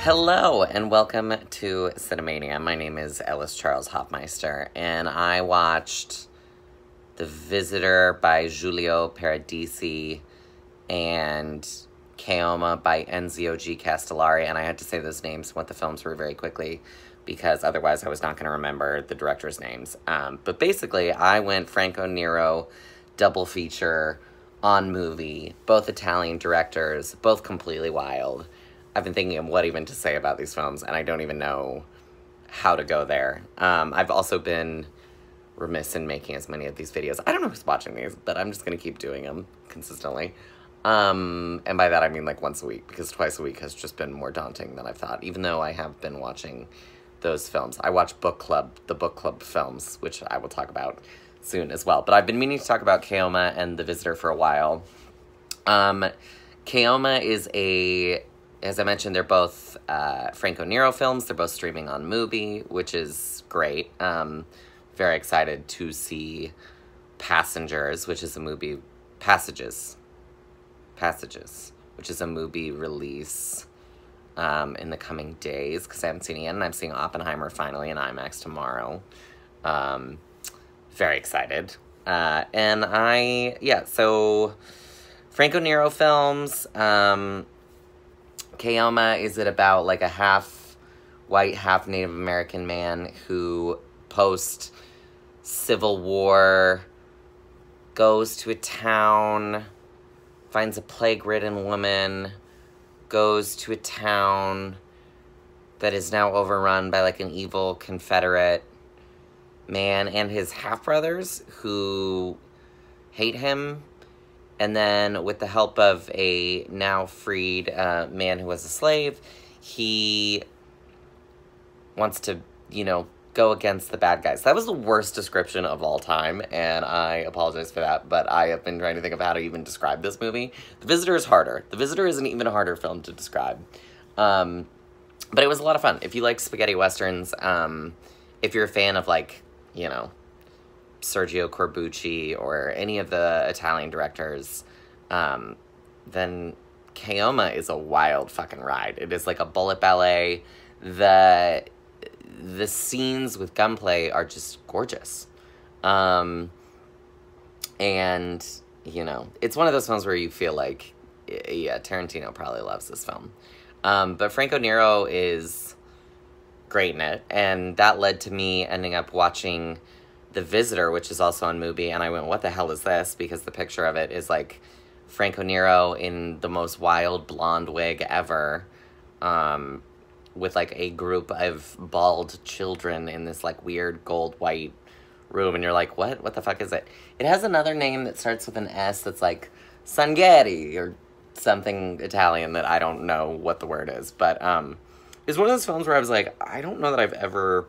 Hello and welcome to Cinemania. My name is Ellis Charles Hoffmeister, and I watched The Visitor by Giulio Paradisi and Keoma by Enzio G. Castellari, and I had to say those names, what the films were, very quickly, because otherwise I was not going to remember the directors' names. But basically, I went Franco Nero double feature on movie, both Italian directors, both completely wild. I've been thinking of what even to say about these films, and I don't even know how to go there. I've also been remiss in making as many of these videos. I don't know who's watching these, but I'm just going to keep doing them consistently. And by that I mean like once a week, because twice a week has just been more daunting than I've thought, even though I have been watching those films. I watch the book club films, which I will talk about soon as well. But I've been meaning to talk about Keoma and The Visitor for a while. Keoma is as I mentioned, they're both Franco Nero films. They're both streaming on Mubi, which is great. Very excited to see Passengers, which is a movie... Passages, which is a movie release in the coming days, because I haven't seen it yet, and I'm seeing Oppenheimer finally in IMAX tomorrow. Very excited. So Franco Nero films, Keoma is it about like a half white, half Native American man who post Civil War goes to a town, finds a plague-ridden woman, goes to a town that is now overrun by like an evil Confederate man and his half-brothers who hate him. And then with the help of a now freed man who was a slave, he wants to, go against the bad guys. That was the worst description of all time, and I apologize for that, but I have been trying to think of how to even describe this movie. The Visitor is harder. The Visitor is an even harder film to describe. But it was a lot of fun. If you like spaghetti westerns, if you're a fan of, Sergio Corbucci or any of the Italian directors, then Keoma is a wild fucking ride. It is like a bullet ballet. The scenes with gunplay are just gorgeous. And, it's one of those films where you feel like, yeah, Tarantino probably loves this film. But Franco Nero is great in it, and that led to me ending up watching The Visitor, which is also on Mubi, and I went, what the hell is this? Because the picture of it is, Franco Nero in the most wild blonde wig ever, with, a group of bald children in this, weird gold-white room, and you're like, what? What the fuck is it? It has another name that starts with an S that's, Sanghetti, or something Italian that I don't know what the word is, but, it's one of those films where I was like, I don't know that I've ever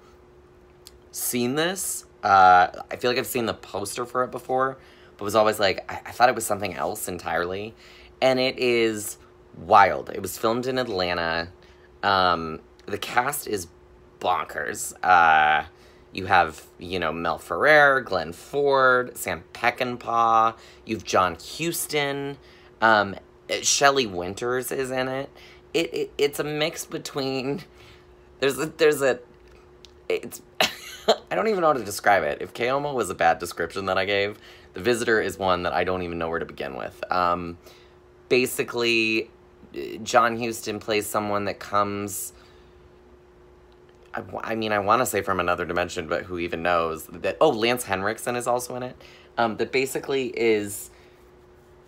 seen this. I feel like I've seen the poster for it before, but was always I thought it was something else entirely. And it is wild. It was filmed in Atlanta. The cast is bonkers. You have, Mel Ferrer, Glenn Ford, Sam Peckinpah. You have John Huston. Shelley Winters is in it. It's a mix between... It's... I don't even know how to describe it. If Keoma was a bad description that I gave, The Visitor is one that I don't even know where to begin with. Basically, John Huston plays someone that comes... I want to say from another dimension, but who even knows? Lance Henriksen is also in it. That basically is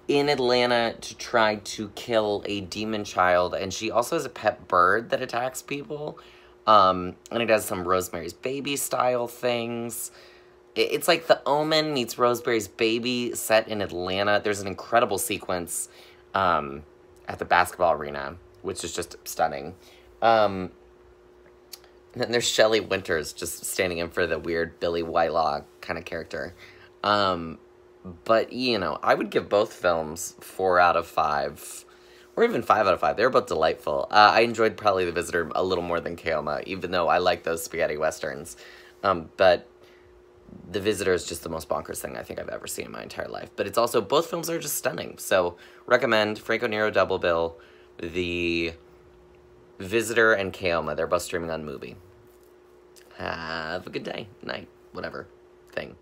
in Atlanta to try to kill a demon child, and she also has a pet bird that attacks people. And it has some Rosemary's Baby style things. It's like The Omen meets Rosemary's Baby set in Atlanta. There's an incredible sequence at the basketball arena, which is just stunning. And then there's Shelley Winters just standing in for the weird Billy Whitelaw kind of character. But, I would give both films 4 out of 5. Or even 5 out of 5. They were both delightful. I enjoyed probably The Visitor a little more than Keoma, even though I like those spaghetti westerns. But The Visitor is just the most bonkers thing I think I've ever seen in my entire life. But it's also, both films are just stunning. So, recommend Franco Nero Double Bill, the Visitor and Keoma. They're both streaming on Mubi. Have a good day, night, whatever thing.